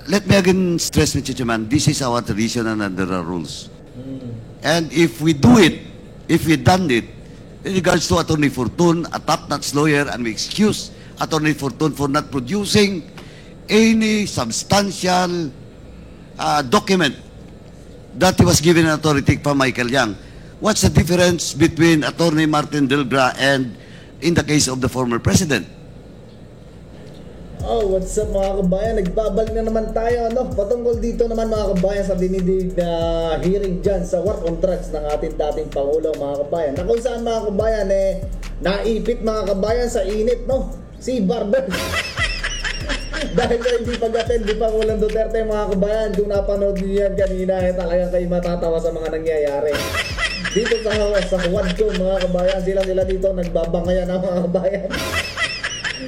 Let me again stress, Mr. Chairman, this is our tradition and under our rules. And if we do it, if we done it, in regards to Attorney Fortun, a top-notch lawyer, and we excuse Attorney Fortun for not producing any substantial document that he was given an authority from Michael Yang. What's the difference between Attorney Martin Delgra and in the case of the former president? Oh, what's up mga kabayan? Nagbabalik na naman tayo patungkol dito naman mga kabayan sa dinidig na hearing dyan sa war on drugs ng ating dating Pangulo mga kabayan. Na kung saan mga kabayan naipit mga kabayan sa init si Barber. Dahil hindi pag-attend di Pangulong Duterte mga kabayan, kung napanood niyo yan kanina talagang kayo matatawa sa mga nangyayari. Dito sa Juan ko mga kabayan, sila dito nagbabangayan na mga kabayan.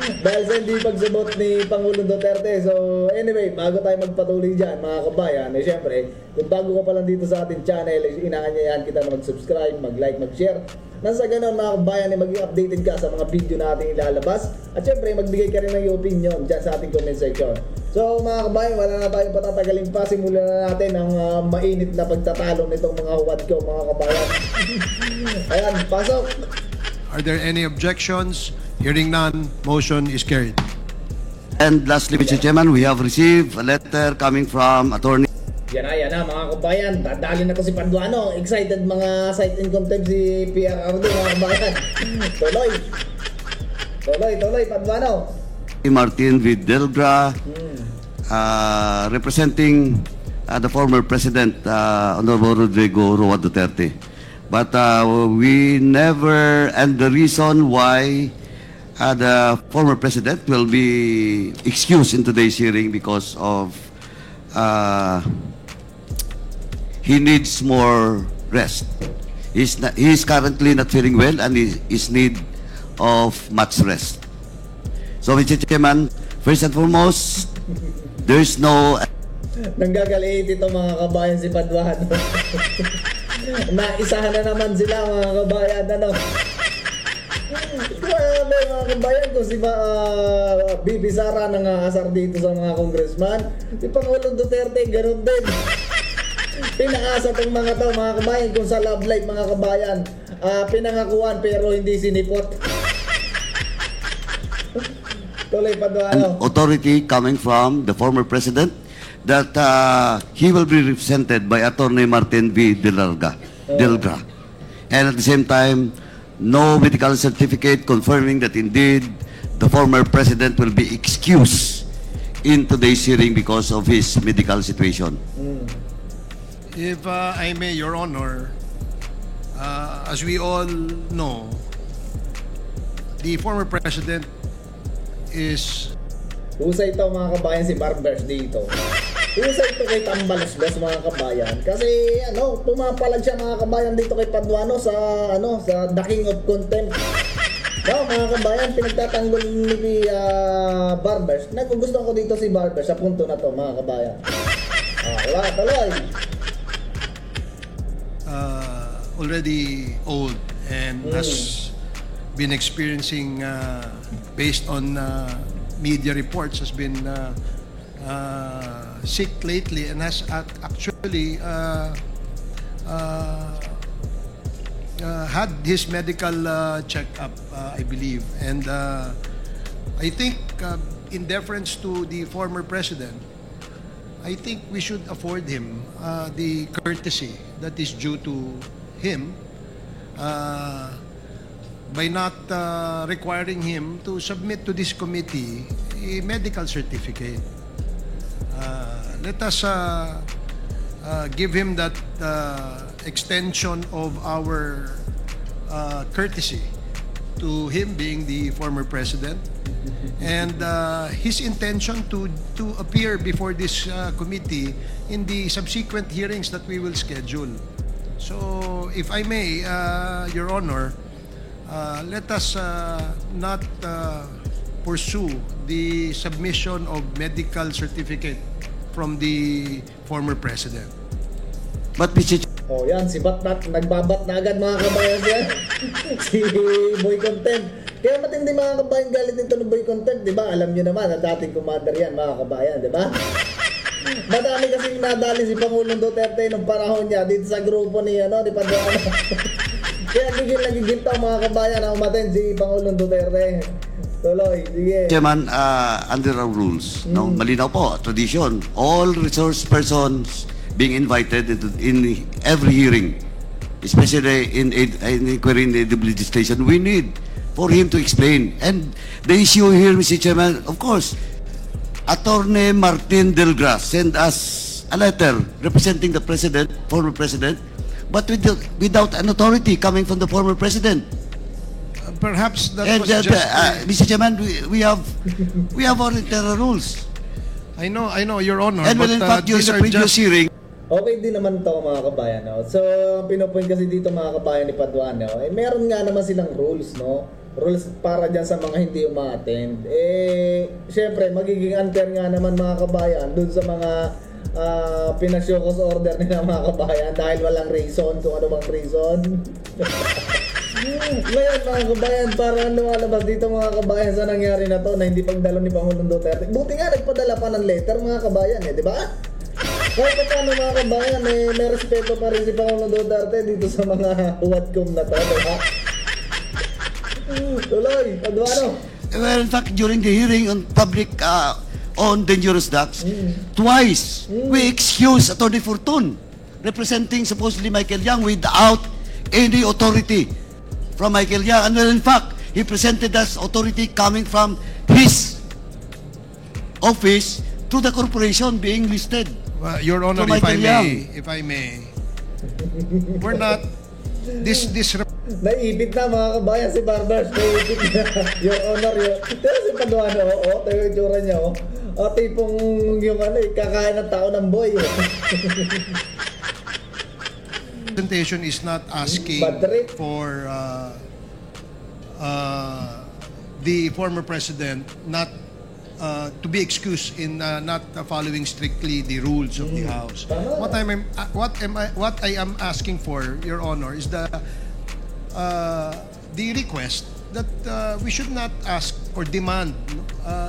Dahil sa hindi pagsabot ni Pangulong Duterte. So anyway, bago tayo magpatuloy dyan mga kabayan, syempre, kung bago ka pa lang dito sa ating channel, inaanyayahan kita na mag-subscribe, mag-like, mag-share. Nang sa ganun mga kabayan, maging updated ka sa mga video natin ilalabas. At syempre, magbigay ka rin ng opinion dyan sa ating comment section. So mga kabayan, wala na tayong patatagalin pa. Simulan na natin ang mainit na pagtatalo nitong mga huwad ko mga kabayan. Ayan, pasok! Are there any objections? Hearing none, motion is carried. And lastly, Mr. Chairman, we have received a letter coming from Attorney. Yan na mga kabayan, dadalhin na ko si Paduano. Excited mga sight and contempt si PRRD mga kabayan. Tuloy Paduano. Martin V. Delgra, representing the former President, Honorable Rodrigo Roa Duterte. But we never, and the reason why the former President will be excused in today's hearing because of he needs more rest. He's currently not feeling well and he is need of much rest. So, Mr. Chairman, first and foremost, there is no... Nanggagalit ito mga kabayan si Paduano. Naisahan na naman sila mga kabayan. Grabe mga kabayan, kung si Bibi Sara nangaasar dito sa mga congressman, si Pangulong Duterte ganun din. Pinaasa tong mga to mga kabayan kung sa love life mga kabayan, pinangakuan pero hindi sinipot. Tuloy Paduano. Authority coming from the former president that he will be represented by Attorney Martin V. Delgra. And at the same time, no medical certificate confirming that indeed the former president will be excused in today's hearing because of his medical situation. If I may, Your Honor, as we all know, the former president is... Husay ito mga kabayan si Barbers dito. Husay ito kay Tambalusbas mga kabayan. Kasi pumapalag siya mga kabayan dito kay Paduano sa The King of Contempt. Mga kabayan, pinagtatanggol ni Barbers. Nagugustuhan ko dito si Barbers sa punto na to mga kabayan. Wala, tuloy. Already old and has been experiencing, based on media reports, has been sick lately and has actually had his medical check-up, I believe. And I think in deference to the former president, I think we should afford him the courtesy that is due to him by not requiring him to submit to this committee a medical certificate. Let us give him that extension of our courtesy to him being the former president, and his intention to appear before this committee in the subsequent hearings that we will schedule. So, if I may, Your Honor, let us not pursue the submission of medical certificate from the former president. But Mr. Yan, si Batbat, nagbabat na agad mga kabayan yan. Si Boy Content. Kaya matindi mga kabayan galit nito ng Boy Content, di ba? Alam nyo naman, ang dating commander yan mga kabayan, di ba? Madami kasing nadali si Pangulong Duterte nung panahon niya dito sa grupo ni Paduano. Kaya gigil to mga kabayan na umaten si Pangulong Duterte. Tuloy, sige. Chairman, under our rules, no, malinaw po, tradition, all resource persons being invited in every hearing, especially in inquiry in the legislation, we need for him to explain. And the issue here, Mr. Chairman, of course, Attorney Martin Delgras sent us a letter representing the president, former president, but without an authority coming from the former president. Perhaps that And was just... Mr. Chairman, we have our internal rules. I know, Your Honor. And but, in fact, during these the are previous just- hearing, Okay din naman to mga kabayan, no? So, pinupoint kasi dito mga kabayan ni Paduano, meron nga naman silang rules, no? Rules para dyan sa mga hindi umattend. Syempre, magiging unfair nga naman mga kabayan dun sa mga pinasyokos order nila mga kabayan dahil walang reason, kung ano bang reason. Ngayon mga kabayan, parang lumalabas dito mga kabayan sa nangyari na to na hindi pagdalo ni Pangulong Duterte. Buti nga nagpadala pa ng letter mga kabayan, di ba? Kahit paano mga kabayan, may respeto pa rin si Pangulong Duterte dito sa mga huwad-kum na to, di ba? Tuloy, Paduano. well, in fact, during the hearing on public on dangerous drugs, twice we excused Attorney Fortun, representing supposedly Michael Young without any authority from Michael Young. And well, in fact, he presented us authority coming from his office to the corporation being listed. Your Honor, So, Michael Young. if I may, we're not this Naipit na mga kabayan si Barbers. Naipit na. Your Honor, Pero si Paduano, tayo yung itsura niya, tipong yung kakain ng tao ng boy. presentation is not asking Bad trip. for the former president not to be excused in not following strictly the rules of the House. Tama. What I am asking for, Your Honor, is the request that we should not ask or demand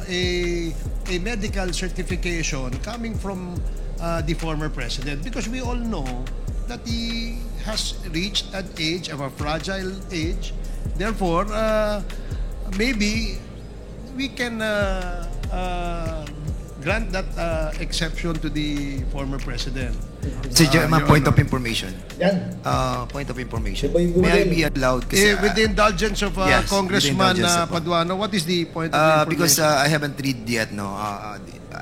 a medical certification coming from the former president, because we all know that he has reached an age of a fragile age. Therefore, maybe we can grant that exception to the former president. Sir Chairman, Your point Honor. of information. Yan. Point of information. Diba yung May I Google? be allowed? Kasi, With the indulgence of yes, with the Congressman indulgence of- Paduano, what is the point of information? because I haven't read yet, no.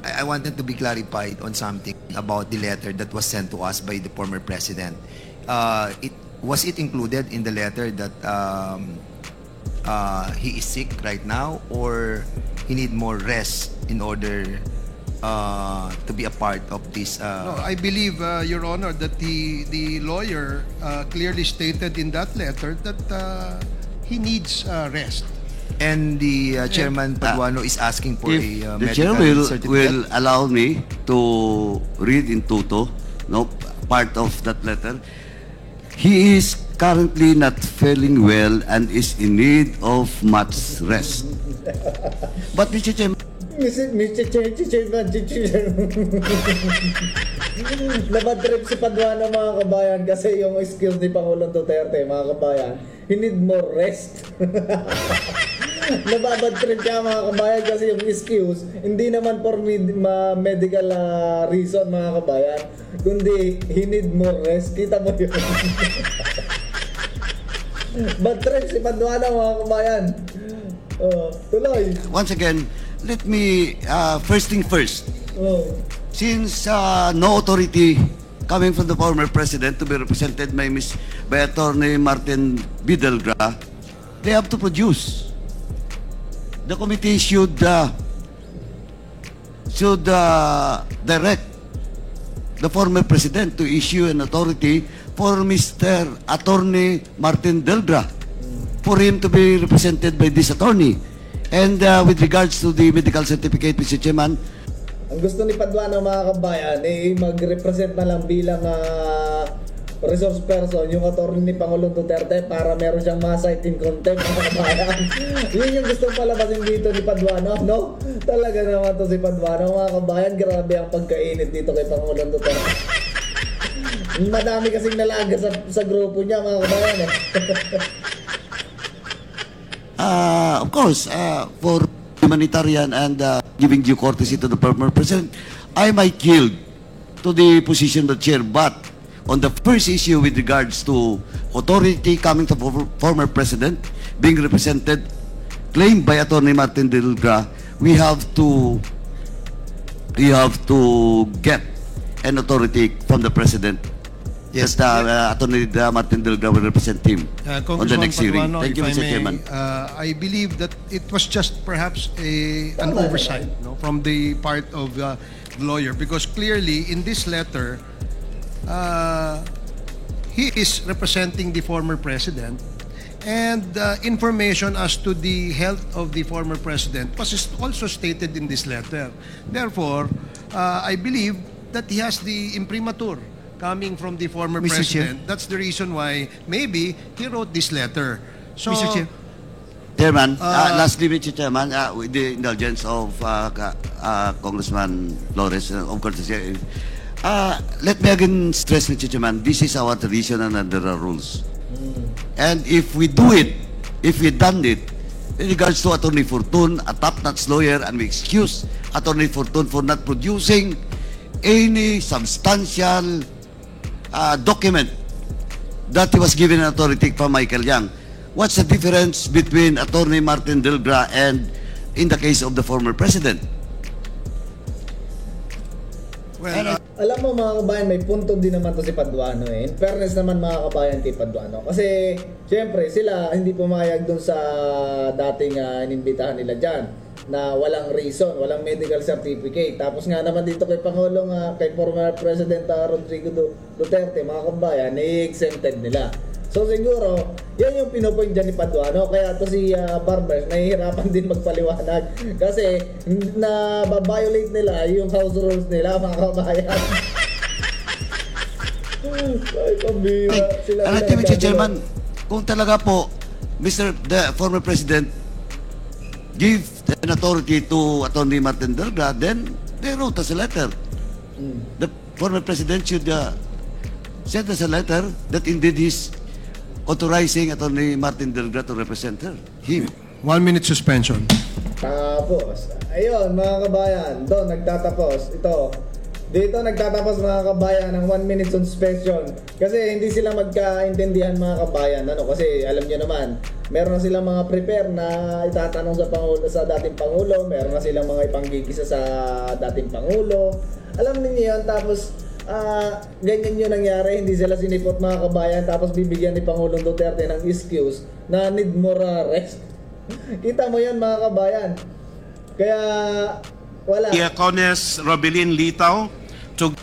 I wanted to be clarified on something about the letter that was sent to us by the former president. Was it included in the letter that he is sick right now, or he need more rest in order to be a part of this? No, I believe, Your Honor, that the lawyer clearly stated in that letter that he needs rest. And the Chairman Paduano is asking for If a the chair medical will certificate. allow me to read in toto, no, part of that letter, he is currently not feeling well and is in need of much rest. But Mr. Chairman, Labad trip si Paduano mga kabayan kasi yung skills ni Pangulong Duterte mga kabayan, he need more rest. Nababad trip siya mga kabayan kasi yung skills hindi naman for medical reason mga kabayan, kundi he need more rest. Kita mo yun. Bad trip si Paduano mga kabayan. Tuloy. once again, let me, first thing first, since no authority coming from the former president to be represented by Attorney Martin Bidelgra, they have to produce. The committee should direct the former president to issue an authority for Mr. Attorney Martin Delgra, for him to be represented by this attorney. And with regards to the medical certificate, Mr. Chairman, Ang gusto ni Paduano mga kabayan mag-represent na lang bilang resource person, yung attorney ni Pangulong Duterte para meron siyang ma-cite in contempt mga kabayan. Yun yung gusto palabasin dito ni Paduano, no? Talaga naman to si Paduano mga kabayan, grabe ang pagkainit dito kay Pangulong Duterte. Madami kasing nalaga sa grupo niya mga kabayan eh. Of course, for humanitarian and giving due courtesy to the former president, I might yield to the position of the chair, but on the first issue with regards to authority coming to former president being represented, claimed by Attorney Martin Delgra, we have to get an authority from the president. Yes. Attorney Martin Delgra will represent him on the Congressman next hearing. Paduano, Thank you, if I Mr. may, Chairman. I believe that it was just perhaps an oversight, no, from the part of the lawyer, because clearly in this letter, he is representing the former president, and information as to the health of the former president was also stated in this letter. Therefore, I believe that he has the imprimatur coming from the former Mr. Chair. president. That's the reason why maybe he wrote this letter. So, Mr. Chair. Chairman, lastly, Mr. Chairman, with the indulgence of Congressman Flores, of course, let me again stress, Mr. Chairman, this is our tradition and under our rules. And if we do it, if we done it, in regards to Attorney Fortun, a top-notch lawyer, and we excuse Attorney Fortun for not producing any substantial document that he was given an authority from Michael Yang. What's the difference between Attorney Martin Delgra and in the case of the former president? well, Alam mo mga kabayan, may punto din naman to si Paduano eh. In fairness naman mga kabayan kay Paduano. Kasi, syempre, sila hindi pumayag dun sa dating inimbitahan nila dyan na walang reason, walang medical certificate. Tapos nga naman dito kay Pangulong, kay former President Rodrigo Duterte, mga kabayan, i-exempted nila. So siguro, yan yung pinupoint dyan ni Paduano. Kaya to si Barbers, nahihirapan din magpaliwanag. Kasi na-violate nila yung house rules nila, mga kabayan. Ay, pambira. Alam niyo, Mr. Chairman, kung talaga po, the former president give an authority to Attorney Martin Delgra, then they wrote us a letter. The former president should send us a letter that indeed he's authorizing Attorney Martin Delgra to represent him. 1 minute suspension. Tapos, ayun mga kabayan, doon nagtatapos. Dito nagtatapos mga kabayan ng 1 minute suspension. Kasi hindi sila magkaintindihan mga kabayan. Kasi alam nyo naman, meron na silang mga prepare na itatanong sa dating Pangulo. Meron na silang mga ipanggigisa sa dating Pangulo. Alam niyo yun, tapos ganyan yung nangyari, hindi sila sinipot mga kabayan, tapos bibigyan ni Pangulong Duterte ng excuse na need more rest. Kita mo yan mga kabayan. Kaya wala. Diacones Robelin Litaw to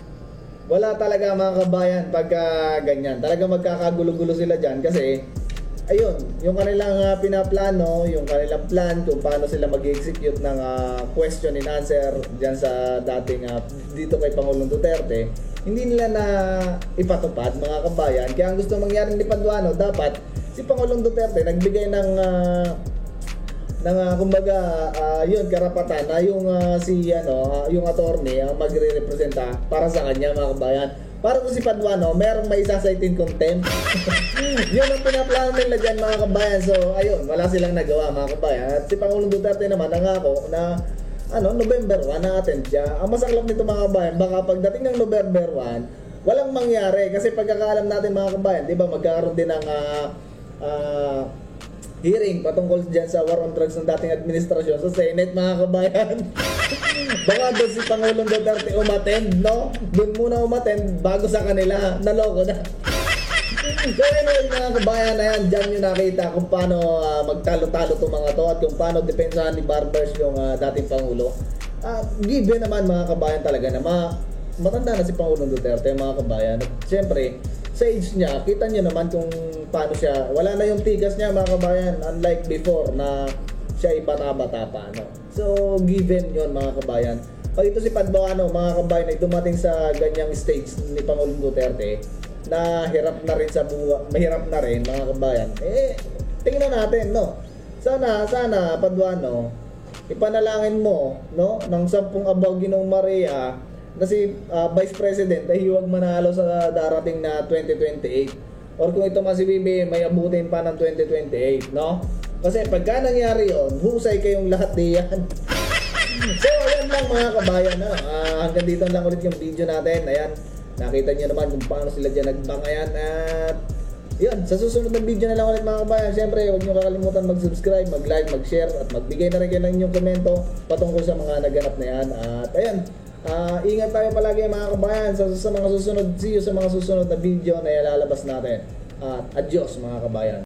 Wala talaga mga kabayan pagka ganyan. Talaga magkakagulo-gulo sila dyan kasi ayun, yung kanilang pinaplano, yung kanilang plan kung paano sila mag-execute ng question and answer dyan sa dating dito kay Pangulong Duterte, hindi nila na ipatupad mga kabayan. Kaya ang gusto mangyari ni Paduano, dapat si Pangulong Duterte nagbigay ng kumbaga yun karapatan na yung yung attorney ang magre-representa para sa kanya mga kabayan. Para kung si Paduano, merong may isa-cite in contempt. Yun ang pinaplano nila dyan mga kabayan. So, ayun, wala silang nagawa mga kabayan. At si Pangulong Duterte naman nangako na November 1 na-attend siya. Ang masaklap nito mga kabayan, baka pagdating ng November 1, walang mangyari. Kasi pagkakaalam natin mga kabayan, di ba, magkakaroon din ng hearing patungkol dyan sa war on drugs ng dating administrasyon sa Senate mga kabayan. Baka doon si Pangulong Duterte umattend, no? Doon muna umattend bago sa kanila, naloko na. So anyway mga kabayan, ayan, dyan nyo nakita kung paano magtalo-talo itong mga to at kung paano depensahan ni Barbers yung dating Pangulo. Given naman mga kabayan talaga na matanda na si Pangulong Duterte mga kabayan. At siyempre, sa age niya, kita niyo naman kung paano siya, wala na yung tigas niya mga kabayan, unlike before na siya ay bata-bata pa, no? So, given yon mga kabayan. Pag ito si Paduano, mga kabayan, ay dumating sa ganyang stage ni Pangulong Duterte, na hirap na rin sa buhay, mahirap na rin mga kabayan, tingnan natin, no? Sana, Paduano, ipanalangin mo, no, ng 10 abaw Ginong Maria na si Vice President ay huwag manalo sa darating na 2028. Or kung ito man si BBM, may abutin pa ng 2028, no? Kasi pagka nangyari yun, husay kayong lahat diyan. So, ayan lang mga kabayan, no? Hanggang dito lang ulit yung video natin. Ayan, nakita nyo naman kung paano sila dyan nagbangayan. At yun, sa susunod na video na lang ulit mga kabayan. Siyempre, huwag nyo kakalimutan mag-subscribe, mag-like, mag-share, at magbigay na rin kayo ng inyong komento patungkol sa mga naganap na yan. At ayan, ingat tayo palagi mga kabayan sa mga susunod. See you sa mga susunod na video na ilalabas natin. At adios mga kabayan.